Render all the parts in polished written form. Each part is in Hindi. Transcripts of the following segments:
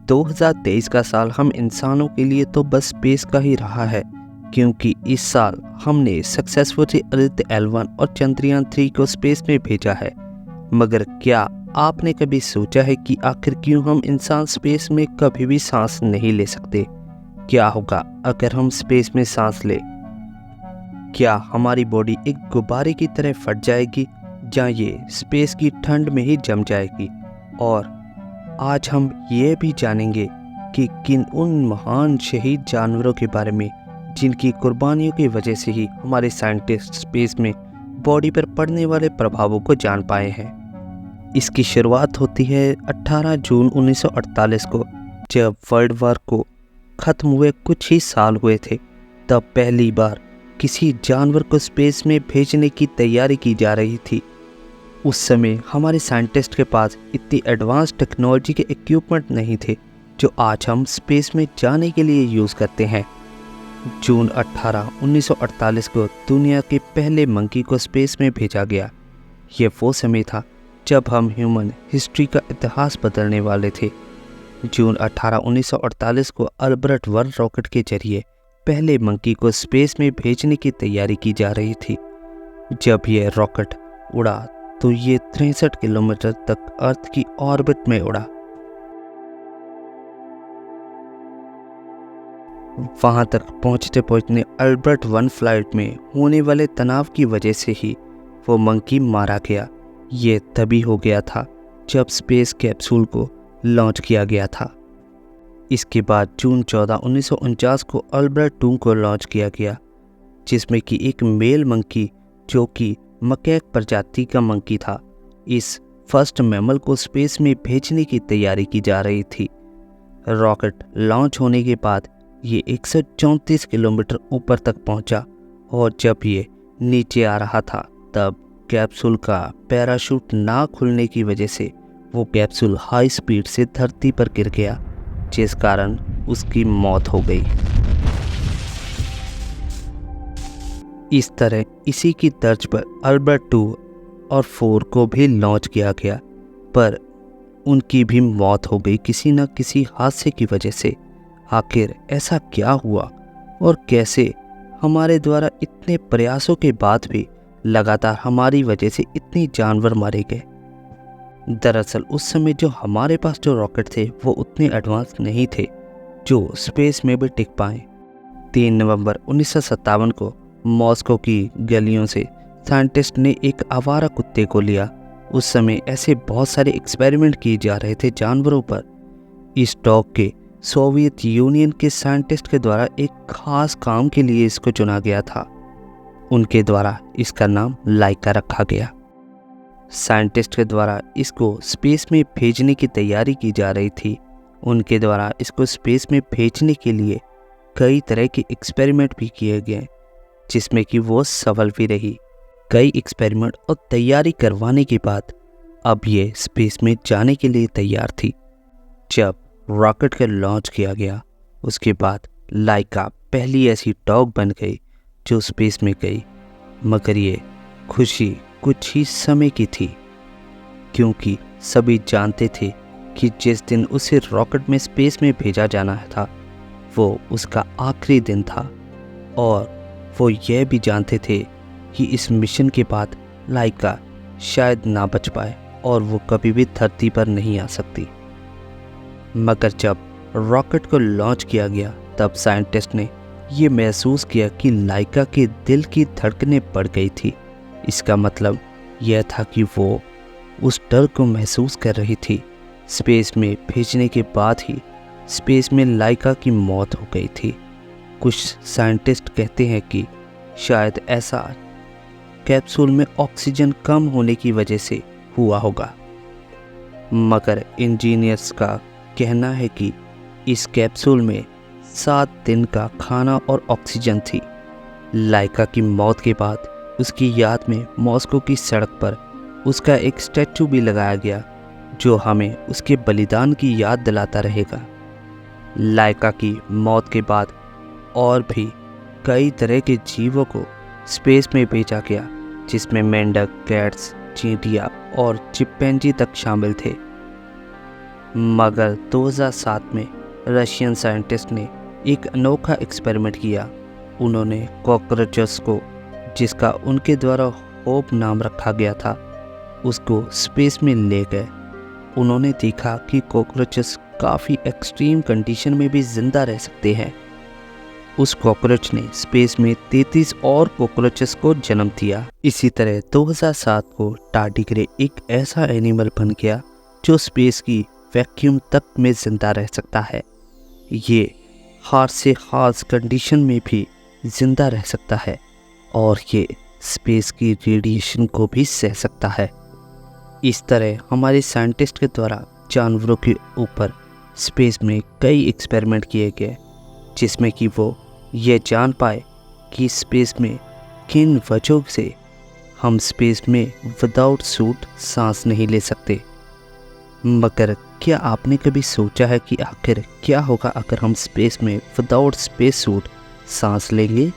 2023 का साल हम इंसानों के लिए तो बस स्पेस का ही रहा है, क्योंकि इस साल हमने सक्सेसफुली आदित्य L1 और चंद्रयान 3 को स्पेस में भेजा है। मगर क्या आपने कभी सोचा है कि आखिर क्यों हम इंसान स्पेस में कभी भी सांस नहीं ले सकते? क्या होगा अगर हम स्पेस में सांस लें? क्या हमारी बॉडी एक गुब्बारे की तरह फट जाएगी या ये स्पेस की ठंड में ही जम जाएगी? और आज हम ये भी जानेंगे कि किन उन महान शहीद जानवरों के बारे में जिनकी कुर्बानियों की वजह से ही हमारे साइंटिस्ट स्पेस में बॉडी पर पड़ने वाले प्रभावों को जान पाए हैं। इसकी शुरुआत होती है 18 जून 1948 को, जब वर्ल्ड वॉर को ख़त्म हुए कुछ ही साल हुए थे। तब पहली बार किसी जानवर को स्पेस में भेजने की तैयारी की जा रही थी। उस समय हमारे साइंटिस्ट के पास इतनी एडवांस टेक्नोलॉजी के इक्विपमेंट नहीं थे जो आज हम स्पेस में जाने के लिए यूज़ करते हैं। जून 18, 1948 को दुनिया के पहले मंकी को स्पेस में भेजा गया। ये वो समय था जब हम ह्यूमन हिस्ट्री का इतिहास बदलने वाले थे। जून 18, 1948 को अल्बर्ट वन रॉकेट के जरिए पहले मंकी को स्पेस में भेजने की तैयारी की जा रही थी। जब यह रॉकेट उड़ा तो ये 63 किलोमीटर तक अर्थ की ऑर्बिट में उड़ा। वहां तक पहुंचते पहुंचने अल्बर्ट वन फ्लाइट में होने वाले तनाव की वजह से ही वो मंकी मारा गया। ये तभी हो गया था जब स्पेस कैप्सूल को लॉन्च किया गया था। इसके बाद जून 14, 1949 को अल्बर्ट 2 को लॉन्च किया गया, जिसमें कि एक मेल मंकी जो कि मकैक प्रजाति का मंकी था, इस फर्स्ट मैमल को स्पेस में भेजने की तैयारी की जा रही थी। रॉकेट लॉन्च होने के बाद ये 134 किलोमीटर ऊपर तक पहुंचा और जब ये नीचे आ रहा था तब कैप्सूल का पैराशूट ना खुलने की वजह से वो कैप्सूल हाई स्पीड से धरती पर गिर गया, जिस कारण उसकी मौत हो गई। इस तरह इसी की तर्ज पर अल्बर्ट 2 और 4 को भी लॉन्च किया गया, पर उनकी भी मौत हो गई किसी न किसी हादसे की वजह से। आखिर ऐसा क्या हुआ और कैसे हमारे द्वारा इतने प्रयासों के बाद भी लगातार हमारी वजह से इतने जानवर मारे गए? दरअसल उस समय जो हमारे पास जो रॉकेट थे वो उतने एडवांस नहीं थे जो स्पेस में भी टिक पाए। 3 नवंबर 1957 को मॉस्को की गलियों से साइंटिस्ट ने एक आवारा कुत्ते को लिया। उस समय ऐसे बहुत सारे एक्सपेरिमेंट किए जा रहे थे जानवरों पर। इस डॉग के सोवियत यूनियन के साइंटिस्ट के द्वारा एक खास काम के लिए इसको चुना गया था। उनके द्वारा इसका नाम लाइका रखा गया। साइंटिस्ट के द्वारा इसको स्पेस में भेजने की तैयारी की जा रही थी। उनके द्वारा इसको स्पेस में भेजने के लिए कई तरह के एक्सपेरिमेंट भी किए गए, जिसमें कि वो सफल भी रही। कई एक्सपेरिमेंट और तैयारी करवाने के बाद अब ये स्पेस में जाने के लिए तैयार थी। जब रॉकेट का लॉन्च किया गया उसके बाद लाइका पहली ऐसी डॉग बन गई जो स्पेस में गई। मगर ये खुशी कुछ ही समय की थी, क्योंकि सभी जानते थे कि जिस दिन उसे रॉकेट में स्पेस में भेजा जाना था वो उसका आखिरी दिन था। और वो यह भी जानते थे कि इस मिशन के बाद लाइका शायद ना बच पाए और वो कभी भी धरती पर नहीं आ सकती। मगर जब रॉकेट को लॉन्च किया गया तब साइंटिस्ट ने ये महसूस किया कि लाइका के दिल की धड़कनें बढ़ गई थी। इसका मतलब यह था कि वो उस डर को महसूस कर रही थी। स्पेस में भेजने के बाद ही स्पेस में लाइका की मौत हो गई थी। कुछ साइंटिस्ट कहते हैं कि शायद ऐसा कैप्सूल में ऑक्सीजन कम होने की वजह से हुआ होगा। मगर इंजीनियर्स का कहना है कि इस कैप्सूल में 7 दिन का खाना और ऑक्सीजन थी। लाइका की मौत के बाद उसकी याद में मॉस्को की सड़क पर उसका एक स्टैचू भी लगाया गया, जो हमें उसके बलिदान की याद दिलाता रहेगा। लाइका की मौत के बाद और भी कई तरह के जीवों को स्पेस में भेजा गया, जिसमें मेंढक, कैट्स, चींटियाँ और चिंपैंजी तक शामिल थे। मगर 2007 में रशियन साइंटिस्ट ने एक अनोखा एक्सपेरिमेंट किया। उन्होंने कॉकरोचेस को, जिसका उनके द्वारा होप नाम रखा गया था, उसको स्पेस में ले गए। उन्होंने देखा कि कॉकरोचेस काफ़ी एक्सट्रीम कंडीशन में भी ज़िंदा रह सकते हैं। उस कॉकरोच ने स्पेस में 33 और कॉकरोचेस को जन्म दिया। इसी तरह 2007 को टार्डिग्रे एक ऐसा एनिमल बन गया जो स्पेस की वैक्यूम तक में ज़िंदा रह सकता है। ये हार्श से हार्श कंडीशन में भी ज़िंदा रह सकता है और ये स्पेस की रेडिएशन को भी सह सकता है। इस तरह हमारे साइंटिस्ट के द्वारा जानवरों के ऊपर स्पेस में कई एक्सपेरिमेंट किए गए, जिसमें कि वो ये जान पाए कि स्पेस में किन वजहों से हम स्पेस में विदाउट सूट सांस नहीं ले सकते। मगर क्या आपने कभी सोचा है कि आखिर क्या होगा अगर हम स्पेस में विदाउट स्पेस सूट सांस लेंगे?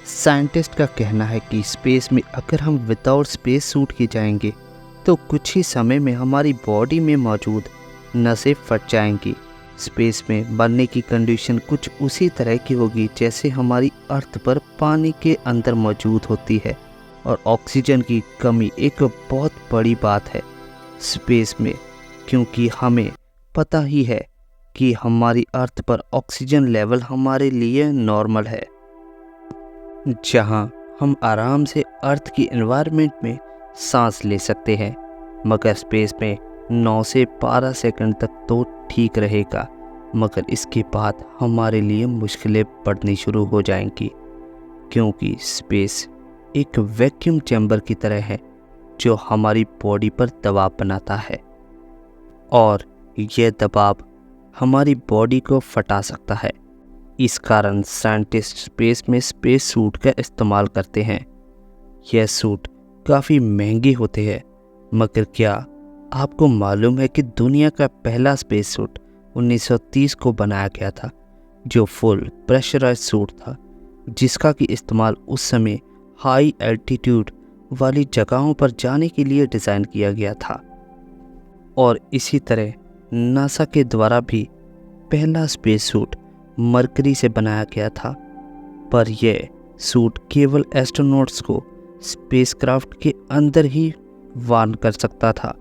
साइंटिस्ट का कहना है कि स्पेस में अगर हम विदाउट स्पेस सूट के जाएंगे तो कुछ ही समय में हमारी बॉडी में मौजूद नसें फट जाएंगी। स्पेस में मरने की कंडीशन कुछ उसी तरह की होगी जैसे हमारी अर्थ पर पानी के अंदर मौजूद होती है, और ऑक्सीजन की कमी एक बहुत बड़ी बात है स्पेस में, क्योंकि हमें पता ही है कि हमारी अर्थ पर ऑक्सीजन लेवल हमारे लिए नॉर्मल है, जहां हम आराम से अर्थ की एनवायरनमेंट में सांस ले सकते हैं। मगर स्पेस में 9 से 12 सेकंड तक तो ठीक रहेगा, मगर इसके बाद हमारे लिए मुश्किलें बढ़नी शुरू हो जाएंगी, क्योंकि स्पेस एक वैक्यूम चैम्बर की तरह है जो हमारी बॉडी पर दबाव बनाता है, और यह दबाव हमारी बॉडी को फटा सकता है। इस कारण साइंटिस्ट स्पेस में स्पेस सूट का इस्तेमाल करते हैं। यह सूट काफ़ी महंगे होते हैं, मगर क्या आपको मालूम है कि दुनिया का पहला स्पेस सूट 1930 को बनाया गया था, जो फुल प्रेशराइज्ड सूट था, जिसका कि इस्तेमाल उस समय हाई एल्टीट्यूड वाली जगहों पर जाने के लिए डिज़ाइन किया गया था। और इसी तरह नासा के द्वारा भी पहला स्पेस सूट मरकरी से बनाया गया था, पर यह सूट केवल एस्ट्रोनॉट्स को स्पेसक्राफ्ट के अंदर ही वार्न कर सकता था।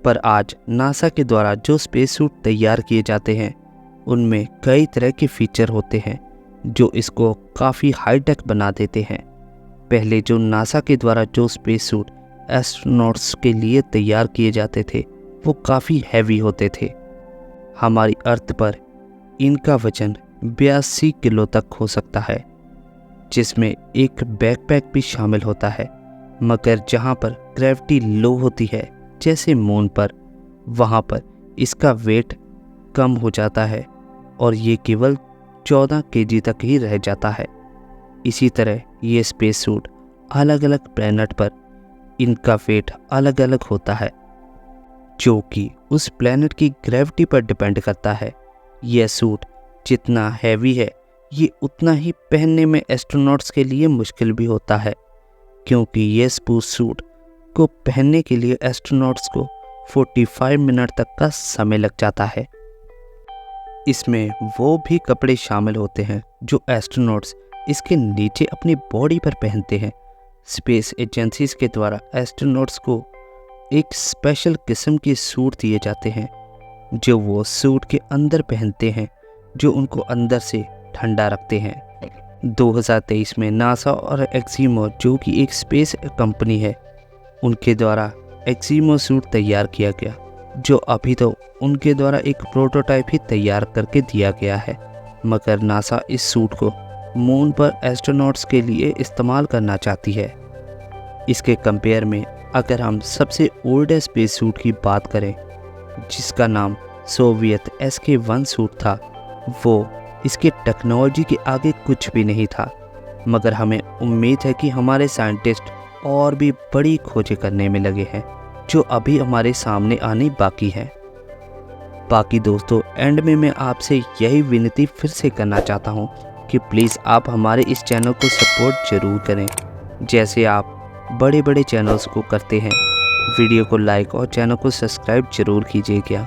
पर आज नासा के द्वारा जो स्पेस सूट तैयार किए जाते हैं उनमें कई तरह के फीचर होते हैं जो इसको काफ़ी हाईटेक बना देते हैं। पहले जो नासा के द्वारा जो स्पेस सूट एस्ट्रोनॉट्स के लिए तैयार किए जाते थे वो काफ़ी हैवी होते थे। हमारी अर्थ पर इनका वजन 82 किलो तक हो सकता है, जिसमें एक बैकपैक भी शामिल होता है। मगर जहाँ पर ग्रेविटी लो होती है जैसे मून पर, वहाँ पर इसका वेट कम हो जाता है और ये केवल 14 केजी तक ही रह जाता है। इसी तरह ये स्पेस सूट अलग अलग प्लैनेट पर इनका वेट अलग अलग होता है, जो कि उस प्लैनेट की ग्रेविटी पर डिपेंड करता है। यह सूट जितना हैवी है ये उतना ही पहनने में एस्ट्रोनॉट्स के लिए मुश्किल भी होता है, क्योंकि ये स्पेस सूट को पहनने के लिए एस्ट्रोनॉट्स को 45 मिनट तक का समय लग जाता है। इसमें वो भी कपड़े शामिल होते हैं जो एस्ट्रोनॉट्स इसके नीचे अपनी बॉडी पर पहनते हैं। स्पेस एजेंसीज के द्वारा एस्ट्रोनॉट्स को एक स्पेशल किस्म के सूट दिए जाते हैं जो वो सूट के अंदर पहनते हैं, जो उनको अंदर से ठंडा रखते हैं। 2023 में नासा और एक्सिमो, जो कि एक स्पेस कंपनी है, उनके द्वारा एक्सिमो सूट तैयार किया गया, जो अभी तो उनके द्वारा एक प्रोटोटाइप ही तैयार करके दिया गया है। मगर नासा इस सूट को मून पर एस्ट्रोनॉट्स के लिए इस्तेमाल करना चाहती है। इसके कंपेयर में अगर हम सबसे ओल्डेस्ट स्पेस सूट की बात करें, जिसका नाम सोवियत SK-1 सूट था, वो इसके टेक्नोलॉजी के आगे कुछ भी नहीं था। मगर हमें उम्मीद है कि हमारे साइंटिस्ट और भी बड़ी खोजें करने में लगे हैं जो अभी हमारे सामने आनी बाकी है। बाकी दोस्तों, एंड में मैं आपसे यही विनती फिर से करना चाहता हूँ कि प्लीज़ आप हमारे इस चैनल को सपोर्ट ज़रूर करें, जैसे आप बड़े बड़े चैनल्स को करते हैं। वीडियो को लाइक और चैनल को सब्सक्राइब ज़रूर कीजिएगा।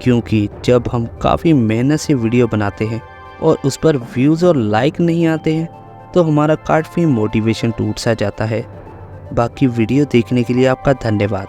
क्योंकि जब हम काफ़ी मेहनत से वीडियो बनाते हैं और उस पर व्यूज़ और लाइक नहीं आते हैं तो हमारा काफ़ी मोटिवेशन टूट सा जाता है। बाकी वीडियो देखने के लिए आपका धन्यवाद।